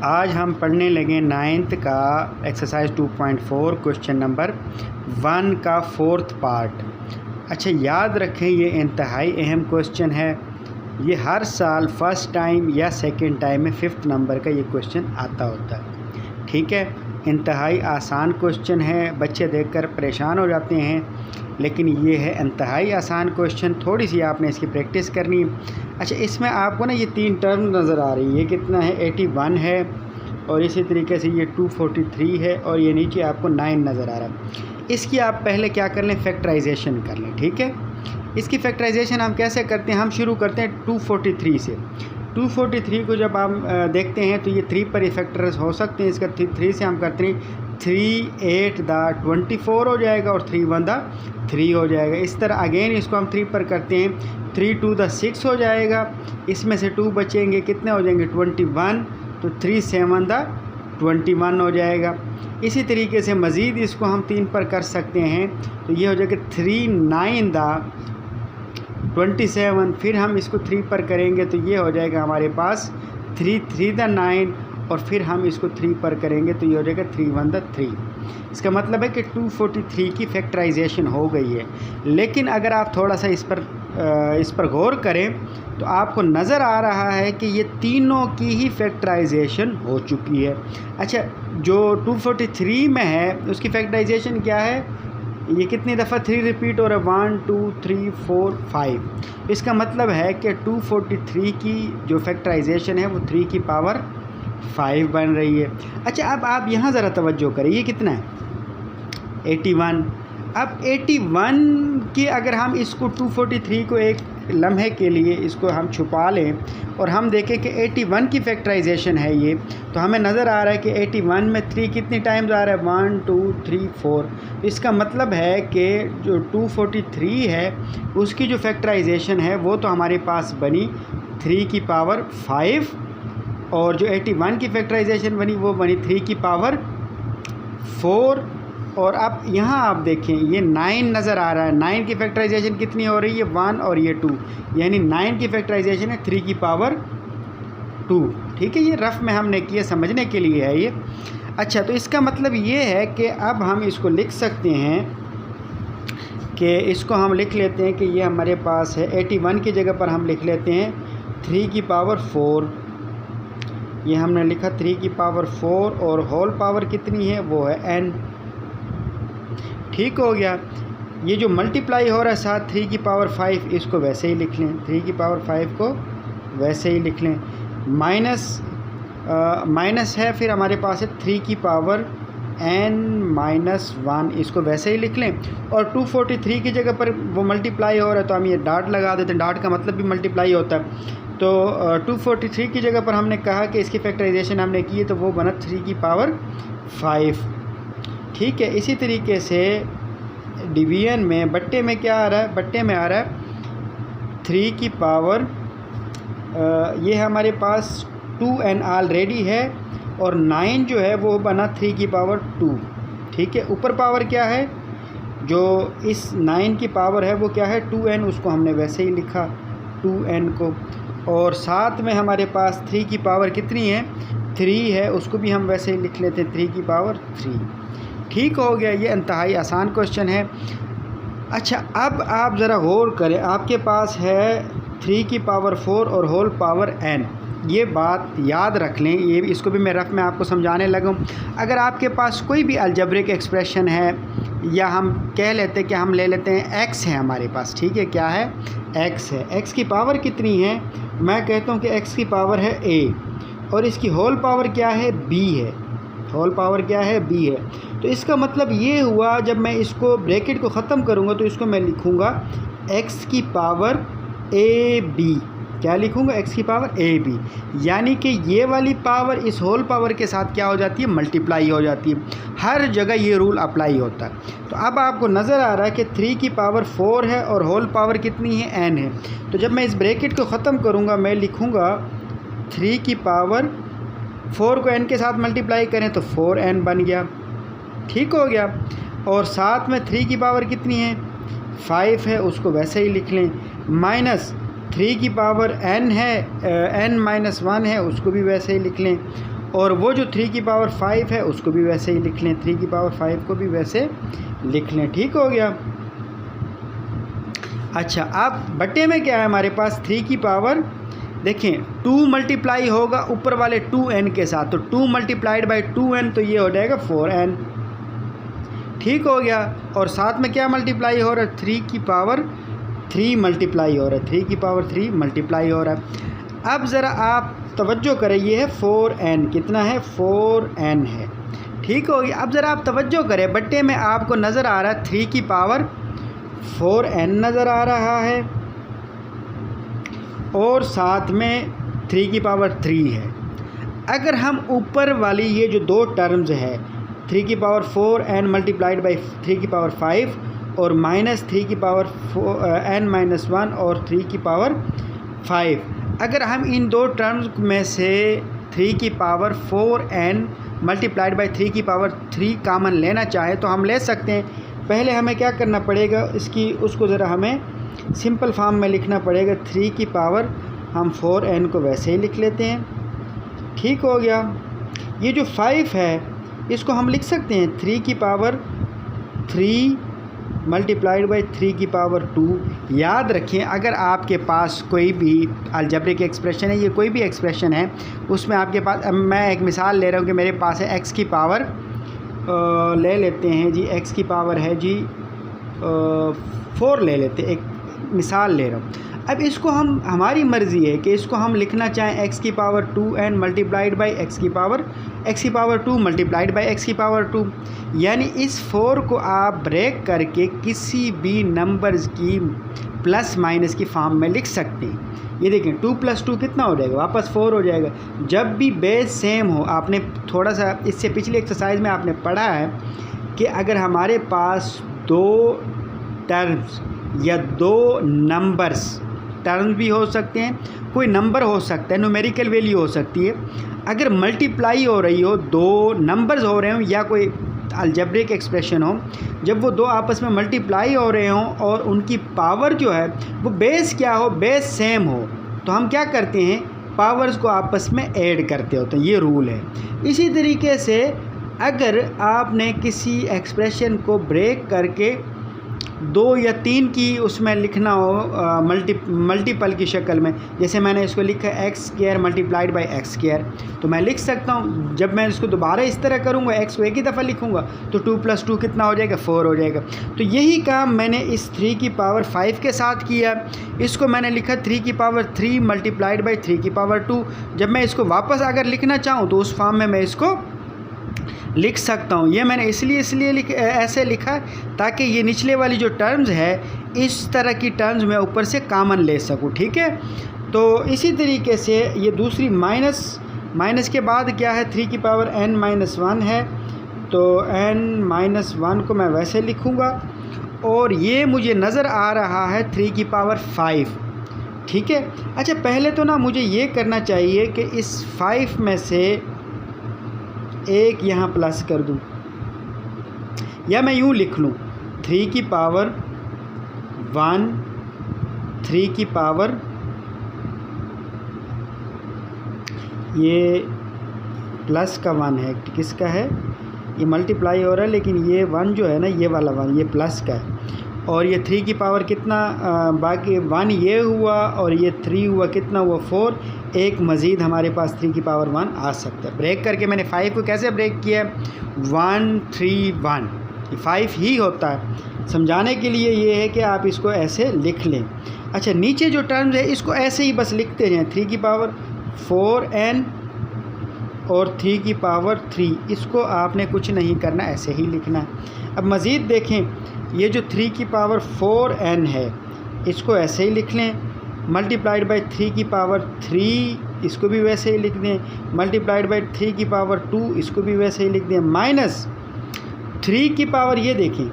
आज हम पढ़ने लगे 9th का एक्सरसाइज 2.4 क्वेश्चन नंबर 1 का 4th पार्ट। अच्छा, याद रखें ये इंतहाई अहम क्वेश्चन है। ये हर साल फर्स्ट टाइम या सेकंड टाइम में 5th नंबर का ये क्वेश्चन आता होता है। ठीक है, इंतहाई आसान क्वेश्चन है, बच्चे देखकर परेशान हो जाते हैं, लेकिन ये है इंतहाई आसान क्वेश्चन। थोड़ी सी आपने इसकी प्रैक्टिस करनी है। अच्छा, इसमें आपको ना ये 3 टर्म नज़र आ रही है। कितना है? 81 है, और इसी तरीके से ये 243 है, और ये नीचे आपको 9 नज़र आ रहा है। इसकी आप पहले क्या कर लें? फैक्टराइजेशन कर लें। ठीक है, इसकी फैक्टराइजेशन हम कैसे करते हैं? हम शुरू करते हैं 243 से। 243 को जब हम देखते हैं तो ये 3 पर इफेक्टर्स हो सकते हैं। इसका 3 से हम करते हैं 3 8 दा 24 हो जाएगा, और 3 1 दा 3 हो जाएगा। इस तरह अगेन इसको हम 3 पर करते हैं, 3 2 दा 6 हो जाएगा। इसमें से 2 बचेंगे, कितने हो जाएंगे? 21। तो 3 7 दा 21 हो जाएगा। इसी तरीके से मज़ीद इसको हम 3 पर कर सकते हैं, तो ये हो जाएगा 3 9 दा 27। फिर हम इसको 3 पर करेंगे तो ये हो जाएगा हमारे पास 3 3 दा 9, और फिर हम इसको 3 पर करेंगे तो ये हो जाएगा 3 1 दा 3। इसका मतलब है कि 243 की फैक्टराइजेशन हो गई है। लेकिन अगर आप थोड़ा सा इस पर गौर करें तो आपको नज़र आ रहा है कि ये तीनों की ही फैक्टराइजेशन हो चुकी है। अच्छा, जो 243 में है उसकी फैक्टराइजेशन क्या है? ये कितनी दफ़ा 3 रिपीट हो रहा है? 1 2 3 4 5। इसका मतलब है कि 243 की जो फैक्टराइजेशन है वो 3 की पावर 5 बन रही है। अच्छा, अब आप यहाँ ज़रा तवज्जो करें, ये कितना है? 81। अब 81 की अगर हम इसको 243 को एक लम्हे के लिए इसको हम छुपा लें और हम देखें कि 81 की फैक्टराइजेशन है ये, तो हमें नज़र आ रहा है कि 81 में 3 कितने टाइम्स आ रहा है? 1 2 3 4। इसका मतलब है कि जो 243 है उसकी जो फैक्टराइजेशन है वो तो हमारे पास बनी 3 की पावर 5, और जो 81 की फैक्टराइजेशन बनी वो बनी 3 की पावर 4। और अब यहाँ आप देखें ये 9 नज़र आ रहा है। 9 की फैक्टराइजेशन कितनी हो रही है? 1 और ये 2, यानी 9 की फैक्टराइजेशन है 3 की पावर 2। ठीक है, ये रफ़ में हमने किया, समझने के लिए है ये। अच्छा, तो इसका मतलब ये है कि अब हम इसको लिख सकते हैं कि इसको हम लिख लेते हैं कि ये हमारे पास है 81 की जगह पर हम लिख लेते हैं 3 की पावर 4। ये हमने लिखा 3 की पावर 4, और होल पावर कितनी है? वो है n। ठीक हो गया। ये जो मल्टीप्लाई हो रहा है साथ 3 की पावर 5, इसको वैसे ही लिख लें। 3 की पावर 5 को वैसे ही लिख लें। माइनस है, फिर हमारे पास है 3 की पावर n-1, इसको वैसे ही लिख लें। और 243 की जगह पर वो मल्टीप्लाई हो रहा है तो हम ये डॉट लगा देते हैं। डॉट का मतलब भी मल्टीप्लाई होता है। तो 243 की जगह पर हमने कहा कि इसकी फैक्टराइजेशन हमने की है तो वो बना 3 की पावर 5। ठीक है, इसी तरीके से डिवीजन में बट्टे में क्या आ रहा है? बट्टे में आ रहा है 3 की पावर ये हमारे पास 2n ऑलरेडी है, और 9 जो है वो बना 3 की पावर 2। ठीक है, ऊपर पावर क्या है? जो इस 9 की पावर है वो क्या है? 2n, उसको हमने वैसे ही लिखा 2n को। और साथ में हमारे पास 3 की पावर कितनी है? 3 है, उसको भी हम वैसे ही लिख लेते हैं 3 की पावर 3। ठीक हो गया, ये इंतहाई आसान क्वेश्चन है। अच्छा, अब आप ज़रा गौर करें, आपके पास है 3 की पावर 4 और होल पावर n। ये बात याद रख लें, ये इसको भी मैं रफ में आपको समझाने लगा हूँ। अगर आपके पास कोई भी अलजेब्रिक एक्सप्रेशन है, या हम कह लेते हैं कि हम ले लेते हैं x है हमारे पास। ठीक है, क्या है? x है। x की पावर कितनी है? मैं कहता हूँ कि x की पावर है a, और इसकी होल पावर क्या है? b है। होल पावर क्या है? b है। तो इसका मतलब ये हुआ, जब मैं इसको ब्रैकेट को ख़त्म करूँगा तो इसको मैं लिखूँगा x की पावर ab। क्या लिखूँगा? x की पावर ab, यानी कि ये वाली पावर इस होल पावर के साथ क्या हो जाती है? मल्टीप्लाई हो जाती है। हर जगह ये रूल अप्लाई होता है। तो अब आपको नज़र आ रहा है कि 3 की पावर 4 है और होल पावर कितनी है? n है। तो जब मैं इस ब्रैकेट को ख़त्म करूँगा मैं लिखूँगा 3 की पावर 4 को n के साथ मल्टीप्लाई करें तो 4n बन गया। ठीक हो गया। और साथ में 3 की पावर कितनी है? 5 है, उसको वैसे ही लिख लें। माइनस 3 की पावर n है, n-1 है, उसको भी वैसे ही लिख लें। और वो जो 3 की पावर 5 है उसको भी वैसे ही लिख लें, 3 की पावर 5 को भी वैसे लिख लें। ठीक हो गया। अच्छा, अब बट्टे में क्या है हमारे पास, 3 की पावर देखें 2 मल्टीप्लाई होगा ऊपर वाले 2n के साथ, तो 2 मल्टीप्लाइड बाई 2n तो ये हो जाएगा 4n। ठीक हो गया। और साथ में क्या मल्टीप्लाई हो रहा है, 3 की पावर 3 मल्टीप्लाई हो रहा है, 3 की पावर 3 मल्टीप्लाई हो रहा है। अब ज़रा आप तवज्जो करें, ये है 4n, कितना है 4n है। ठीक हो गया। अब ज़रा आप तवज्जो करें, बट्टे में आपको नज़र आ रहा है 3 की पावर 4n नज़र आ रहा है और साथ में 3 की पावर 3 है। अगर हम ऊपर वाली ये जो दो टर्म्स है 3 की पावर 4n मल्टीप्लाइड बाई 3 की पावर 5 और माइनस 3 की पावर n माइनस 1 और 3 की पावर 5, अगर हम इन दो टर्म्स में से 3 की पावर 4n मल्टीप्लाइड बाई 3 की पावर 3 कामन लेना चाहें तो हम ले सकते हैं। पहले हमें क्या करना पड़ेगा, इसकी उसको ज़रा हमें सिंपल फॉर्म में लिखना पड़ेगा। 3 की पावर हम 4n को वैसे ही लिख लेते हैं। ठीक हो गया। ये जो 5 है इसको हम लिख सकते हैं 3 की पावर 3 मल्टीप्लाइड बाई 3 की पावर 2। याद रखें, अगर आपके पास कोई भी अलजेब्रिक एक्सप्रेशन है, ये कोई भी एक्सप्रेशन है, उसमें आपके पास, अब मैं एक मिसाल ले रहा हूँ कि मेरे पास है x की पावर ले लेते हैं जी, x की पावर है जी 4 ले लेते हैं, एक मिसाल ले रहा हूँ। अब इसको हम, हमारी मर्ज़ी है कि इसको हम लिखना चाहें x की power 2n multiplied by x की पावर 2 मल्टीप्लाइड बाई x की पावर 2, यानी इस 4 को आप ब्रेक करके किसी भी नंबर्स की प्लस माइनस की फॉर्म में लिख सकते हैं। ये देखें 2 + 2 कितना हो जाएगा, वापस 4 हो जाएगा। जब भी बेस सेम हो, आपने थोड़ा सा इससे पिछले एक्सरसाइज में आपने पढ़ा है कि अगर हमारे पास दो टर्म्स या दो नंबर्स, टर्म्स भी हो सकते हैं, कोई नंबर हो सकता है, न्यूमेरिकल वैल्यू हो सकती है, अगर मल्टीप्लाई हो रही हो, दो नंबर्स हो रहे हो या कोई अलजेब्रिक एक्सप्रेशन हो, जब वो दो आपस में मल्टीप्लाई हो रहे हों और उनकी पावर जो है वो बेस क्या हो, बेस सेम हो, तो हम क्या करते हैं, पावर्स को आपस में ऐड करते होते हैं। ये रूल है। इसी तरीके से अगर आपने किसी एक्सप्रेशन को ब्रेक करके 2 या 3 की उसमें लिखना हो मल्टीपल की शक्ल में, जैसे मैंने इसको लिखा है x² मल्टीप्लाइड बाई x², तो मैं लिख सकता हूँ, जब मैं इसको दोबारा इस तरह करूँगा, x को एक ही दफ़ा लिखूँगा तो 2 + 2 कितना हो जाएगा, 4 हो जाएगा। तो यही काम मैंने इस 3 की पावर 5 के साथ किया। इसको मैंने लिखा 3 की पावर 3 मल्टीप्लाइड बाई 3 की पावर 2। जब मैं इसको वापस अगर लिखना चाहूँ तो उस फॉर्म में मैं इसको लिख सकता हूँ। ये मैंने इसलिए ऐसे लिखा ताकि ये निचले वाली जो टर्म्स है इस तरह की टर्म्स मैं ऊपर से कामन ले सकूँ। ठीक है। तो इसी तरीके से ये दूसरी माइनस के बाद क्या है, 3 की पावर n माइनस 1 है, तो n माइनस 1 को मैं वैसे लिखूँगा और ये मुझे नज़र आ रहा है 3 की पावर 5। ठीक है। अच्छा, पहले तो ना मुझे ये करना चाहिए कि इस 5 में से एक यहाँ प्लस कर दूँ, या मैं यूँ लिख लूँ 3 की पावर 1, 3 की पावर, ये प्लस का 1 है, किसका है, ये मल्टीप्लाई हो रहा है, लेकिन ये 1 जो है ना, ये वाला 1 ये प्लस का है, और ये 3 की पावर कितना, बाकी 1 ये हुआ और ये 3 हुआ, कितना हुआ 4, एक मज़ीद हमारे पास 3 की पावर 1 आ सकता है। ब्रेक करके मैंने 5 को कैसे ब्रेक किया, 1 3 1, ये 5 ही होता है। समझाने के लिए ये है कि आप इसको ऐसे लिख लें। अच्छा, नीचे जो टर्म्स है इसको ऐसे ही बस लिखते जाएँ, 3 की पावर 4n और 3 की पावर 3, इसको आपने कुछ नहीं करना, ऐसे ही लिखना है। अब मज़ीद देखें, ये जो 3 की पावर 4n है इसको ऐसे ही लिख लें, मल्टीप्लाइड बाई 3 की पावर 3 इसको भी वैसे ही लिख दें, मल्टीप्लाइड बाई 3 की पावर 2 इसको भी वैसे ही लिख दें, माइनस 3 की पावर, ये देखें,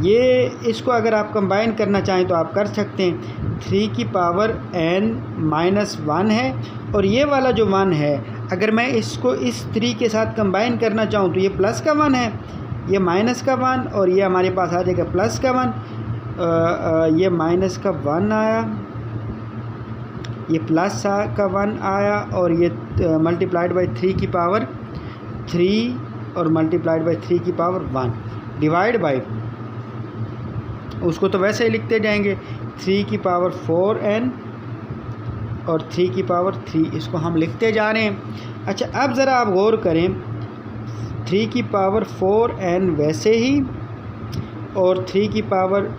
ये इसको अगर आप कंबाइन करना चाहें तो आप कर सकते हैं। 3 की पावर n माइनस 1 है और ये वाला जो 1 है, अगर मैं इसको इस 3 के साथ कंबाइन करना चाहूँ तो ये प्लस का 1 है, ये माइनस का 1 और ये हमारे पास आ जाएगा प्लस का 1। ये माइनस का 1 आया, ये प्लस का 1 आया और ये मल्टीप्लाइड बाई 3 की पावर 3 और मल्टीप्लाइड बाई 3 की पावर 1 डिवाइड बाई, उसको तो वैसे ही लिखते जाएंगे 3 की पावर 4n और 3 की पावर 3, इसको हम लिखते जा रहे हैं। अच्छा, अब ज़रा आप गौर करें, 3 की पावर 4n वैसे ही और 3 की पावर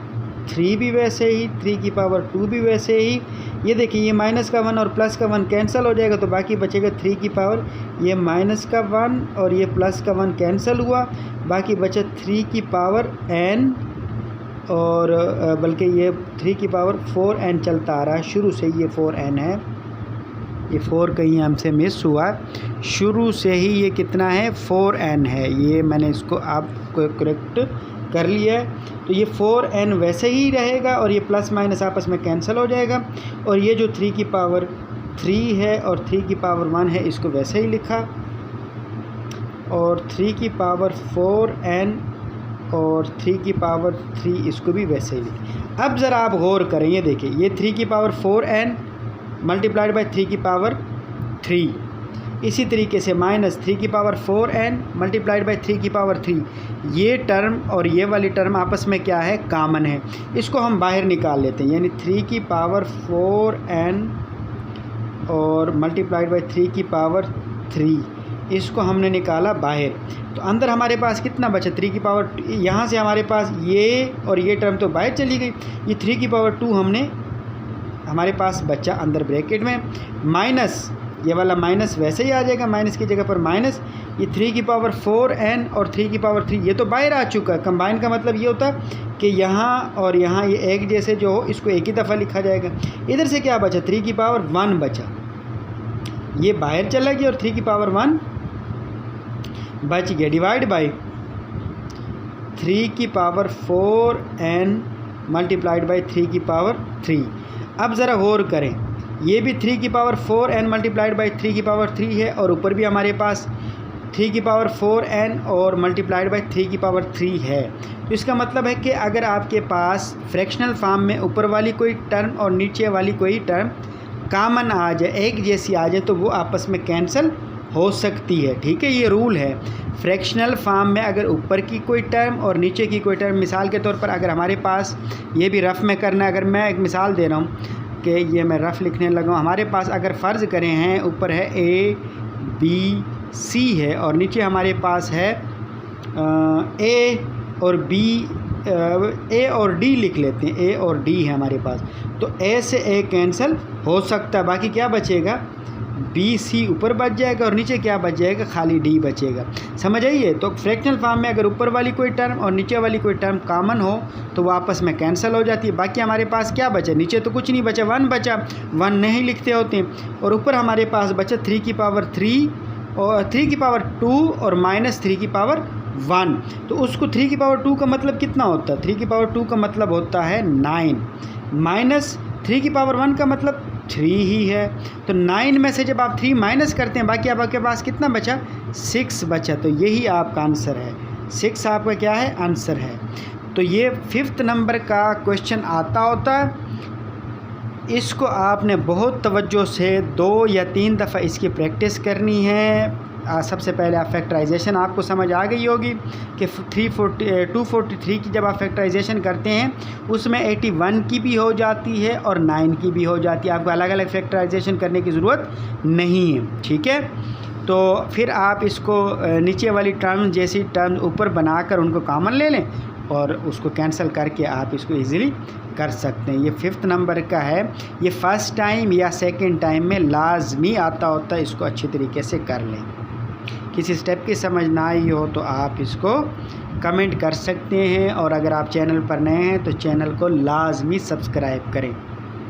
3 भी वैसे ही, 3 की पावर 2 भी वैसे ही। ये देखिए, ये माइनस का 1 और प्लस का 1 कैंसिल हो जाएगा, तो बाकी बचेगा 3 की पावर, ये माइनस का 1 और ये प्लस का 1 कैंसिल हुआ, बाकी बचा 3 की पावर n और बल्कि ये 3 की पावर 4n चलता आ रहा है, शुरू से ये 4n है, ये 4 कहीं हमसे मिस हुआ, शुरू से ही ये कितना है 4n है, ये मैंने इसको आपको करेक्ट कर लिया है। तो ये 4n वैसे ही रहेगा और ये प्लस माइनस आपस में कैंसिल हो जाएगा, और ये जो 3 की पावर 3 है और 3 की पावर 1 है इसको वैसे ही लिखा, और 3 की पावर 4n और 3 की पावर 3 इसको भी वैसे ही लिखा। अब ज़रा आप गौर करें, ये देखिए, ये 3 की पावर 4n मल्टीप्लाइड बाई 3 की पावर 3, इसी तरीके से माइनस 3 की पावर 4n मल्टीप्लाइड बाई 3 की पावर 3, ये टर्म और ये वाली टर्म आपस में क्या है, कॉमन है, इसको हम बाहर निकाल लेते हैं, यानी 3 की पावर 4n और मल्टीप्लाइड बाई 3 की पावर 3, इसको हमने निकाला बाहर। तो अंदर हमारे पास कितना बचा, 3 की पावर, यहाँ से हमारे पास ये और ये टर्म तो बाहर चली गई, ये 3 की पावर 2 हमारे पास बचा अंदर ब्रैकेट में, माइनस ये वाला माइनस वैसे ही आ जाएगा, माइनस की जगह पर माइनस, ये 3 की पावर 4n और 3 की पावर 3 ये तो बाहर आ चुका है। कंबाइन का मतलब ये होता है कि यहाँ और यहाँ ये एक जैसे जो हो, इसको एक ही दफ़ा लिखा जाएगा। इधर से क्या बचा, 3 की पावर 1 बचा, ये बाहर चला गया और 3 की पावर 1 बच गया, डिवाइड बाई 3 की पावर 4n मल्टीप्लाइड बाई 3 की पावर 3। अब ज़रा गौर करें, ये भी 3 की पावर 4n मल्टीप्लाइड बाई 3 की पावर 3 है, और ऊपर भी हमारे पास 3 की पावर 4n और मल्टीप्लाइड बाई 3 की पावर 3 है। तो इसका मतलब है कि अगर आपके पास फ्रैक्शनल फॉर्म में ऊपर वाली कोई टर्म और नीचे वाली कोई टर्म कॉमन आ जाए, एक जैसी आ जाए, तो वो आपस में कैंसिल हो सकती है। ठीक है, ये रूल है। फ्रैक्शनल फॉर्म में अगर ऊपर की कोई टर्म और नीचे की कोई टर्म, मिसाल के तौर पर अगर हमारे पास, ये भी रफ़ में करना है, अगर मैं एक मिसाल दे रहा हूँ कि ये मैं रफ़ लिखने लगा हूँ, हमारे पास अगर फ़र्ज़ करें हैं ऊपर है A B C है और नीचे हमारे पास है A और B, A और D लिख लेते हैं, A और D है हमारे पास, तो A से A कैंसिल हो सकता है, बाकी क्या बचेगा, B C ऊपर बच जाएगा और नीचे क्या बच जाएगा, खाली D बचेगा। समझ आइए। तो फ्रैक्शनल फॉर्म में अगर ऊपर वाली कोई टर्म और नीचे वाली कोई टर्म कॉमन हो तो वो आपस में कैंसिल हो जाती है। बाकी हमारे पास क्या बचा, नीचे तो कुछ नहीं बचा, 1 बचा, 1 नहीं लिखते होते हैं, और ऊपर हमारे पास बचा 3 की पावर 3 और 3 की पावर 2 और माइनस 3 की पावर 1। तो उसको 3 की पावर 2 का मतलब कितना होता है, 3 की पावर 2 का मतलब होता है 9, माइनस 3 की पावर 1 का मतलब 3 ही है। तो 9 में से जब आप 3 माइनस करते हैं, बाकी आपके पास कितना बचा, 6 बचा। तो यही आपका आंसर है, 6 आपका क्या है, आंसर है। तो ये 5th नंबर का क्वेश्चन आता होता है, इसको आपने बहुत तवज्जो से 2 या 3 दफ़ा इसकी प्रैक्टिस करनी है। सबसे पहले आप फैक्टराइजेशन आपको समझ आ गई होगी कि 243 की जब आप फैक्टराइजेशन करते हैं उसमें 81 की भी हो जाती है और 9 की भी हो जाती है, आपको अलग अलग फैक्टराइजेशन करने की ज़रूरत नहीं है। ठीक है, तो फिर आप इसको नीचे वाली टर्म जैसी टर्म ऊपर बनाकर उनको कॉमन ले लें और उसको कैंसिल करके आप इसको इजीली कर सकते हैं। ये 5th नंबर का है, ये फर्स्ट टाइम या सेकंड टाइम में लाजमी आता होता है, इसको अच्छी तरीके से कर लें। किसी स्टेप की समझ ना आई हो तो आप इसको कमेंट कर सकते हैं, और अगर आप चैनल पर नए हैं तो चैनल को लाजमी सब्सक्राइब करें।